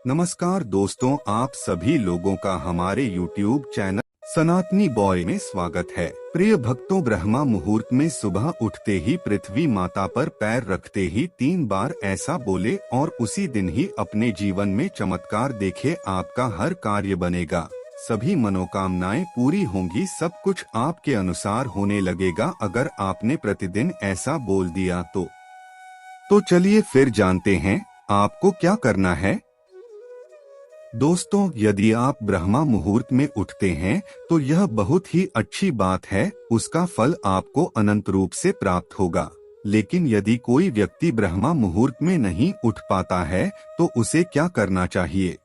नमस्कार दोस्तों, आप सभी लोगों का हमारे YouTube चैनल सनातनी बॉय में स्वागत है। प्रिय भक्तों, ब्रह्मा मुहूर्त में सुबह उठते ही पृथ्वी माता पर पैर रखते ही 3 बार ऐसा बोले और उसी दिन ही अपने जीवन में चमत्कार देखे। आपका हर कार्य बनेगा, सभी मनोकामनाएं पूरी होंगी, सब कुछ आपके अनुसार होने लगेगा अगर आपने प्रतिदिन ऐसा बोल दिया तो चलिए फिर जानते हैं आपको क्या करना है। दोस्तों, यदि आप ब्रह्मा मुहूर्त में उठते हैं तो यह बहुत ही अच्छी बात है, उसका फल आपको अनंत रूप से प्राप्त होगा। लेकिन यदि कोई व्यक्ति ब्रह्मा मुहूर्त में नहीं उठ पाता है तो उसे क्या करना चाहिए?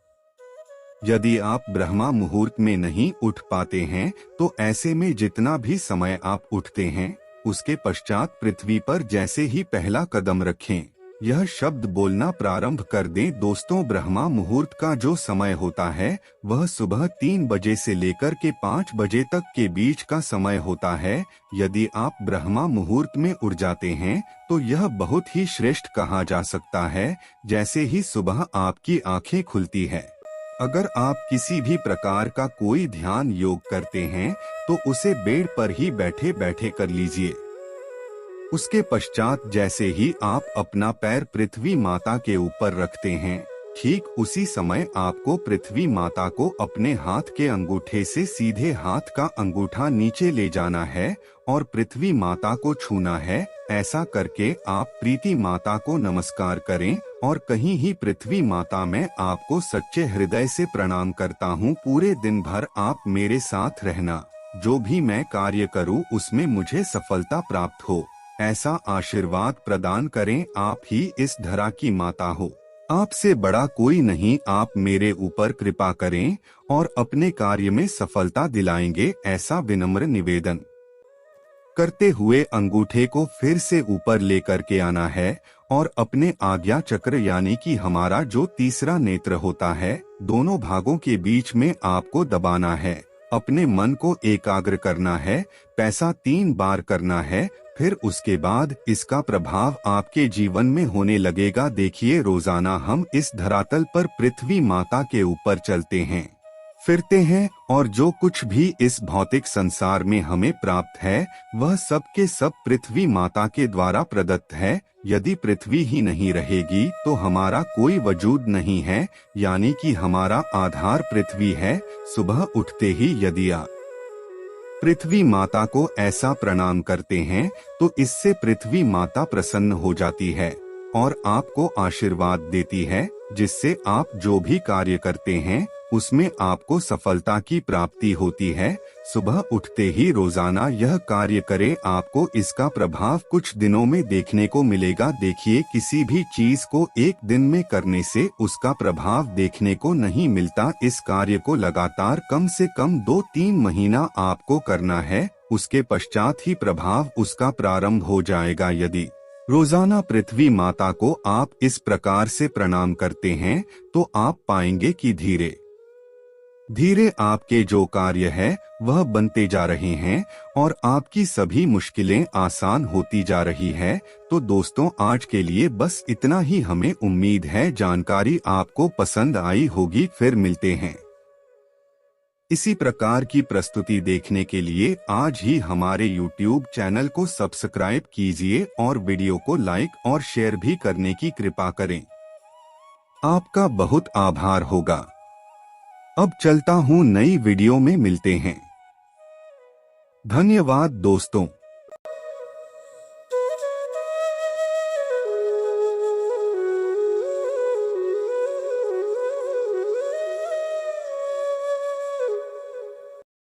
यदि आप ब्रह्मा मुहूर्त में नहीं उठ पाते हैं तो ऐसे में जितना भी समय आप उठते हैं उसके पश्चात पृथ्वी पर जैसे ही पहला कदम रखें, यह शब्द बोलना प्रारंभ कर दें। दोस्तों, ब्रह्मा मुहूर्त का जो समय होता है वह सुबह 3 बजे से लेकर के 5 बजे तक के बीच का समय होता है। यदि आप ब्रह्मा मुहूर्त में उठ जाते हैं तो यह बहुत ही श्रेष्ठ कहा जा सकता है। जैसे ही सुबह आपकी आंखें खुलती है, अगर आप किसी भी प्रकार का कोई ध्यान योग करते हैं तो उसे बेड पर ही बैठे बैठे कर लीजिए। उसके पश्चात जैसे ही आप अपना पैर पृथ्वी माता के ऊपर रखते हैं, ठीक उसी समय आपको पृथ्वी माता को अपने हाथ के अंगूठे से सीधे हाथ का अंगूठा नीचे ले जाना है और पृथ्वी माता को छूना है। ऐसा करके आप प्रीति माता को नमस्कार करें और कहीं ही पृथ्वी माता, मैं आपको सच्चे हृदय से प्रणाम करता हूँ। पूरे दिन भर आप मेरे साथ रहना, जो भी मैं कार्य करूँ उसमें मुझे सफलता प्राप्त हो, ऐसा आशीर्वाद प्रदान करें। आप ही इस धरा की माता हो, आपसे बड़ा कोई नहीं, आप मेरे ऊपर कृपा करें और अपने कार्य में सफलता दिलाएंगे, ऐसा विनम्र निवेदन करते हुए अंगूठे को फिर से ऊपर लेकर के आना है और अपने आज्ञा चक्र यानी कि हमारा जो तीसरा नेत्र होता है, दोनों भागों के बीच में आपको दबाना है। अपने मन को एकाग्र करना है, पैसा 3 बार करना है, फिर उसके बाद इसका प्रभाव आपके जीवन में होने लगेगा। देखिए, रोजाना हम इस धरातल पर पृथ्वी माता के ऊपर चलते हैं, फिरते हैं और जो कुछ भी इस भौतिक संसार में हमें प्राप्त है वह सब के सब पृथ्वी माता के द्वारा प्रदत्त है। यदि पृथ्वी ही नहीं रहेगी तो हमारा कोई वजूद नहीं है, यानी कि हमारा आधार पृथ्वी है। सुबह उठते ही यदि आप पृथ्वी माता को ऐसा प्रणाम करते हैं तो इससे पृथ्वी माता प्रसन्न हो जाती है और आपको आशीर्वाद देती है, जिससे आप जो भी कार्य करते हैं उसमें आपको सफलता की प्राप्ति होती है। सुबह उठते ही रोजाना यह कार्य करें, आपको इसका प्रभाव कुछ दिनों में देखने को मिलेगा। देखिए, किसी भी चीज को एक दिन में करने से उसका प्रभाव देखने को नहीं मिलता। इस कार्य को लगातार कम से कम 2-3 महीना आपको करना है, उसके पश्चात ही प्रभाव उसका प्रारंभ हो जाएगा। यदि रोजाना पृथ्वी माता को आप इस प्रकार से प्रणाम करते हैं तो आप पाएंगे कि धीरे धीरे आपके जो कार्य है वह बनते जा रहे हैं और आपकी सभी मुश्किलें आसान होती जा रही है। तो दोस्तों, आज के लिए बस इतना ही। हमें उम्मीद है जानकारी आपको पसंद आई होगी। फिर मिलते हैं इसी प्रकार की प्रस्तुति देखने के लिए आज ही हमारे YouTube चैनल को सब्सक्राइब कीजिए और वीडियो को लाइक और शेयर भी करने की कृपा करें। आपका बहुत आभार होगा। अब चलता हूँ, नई वीडियो में मिलते हैं। धन्यवाद दोस्तों।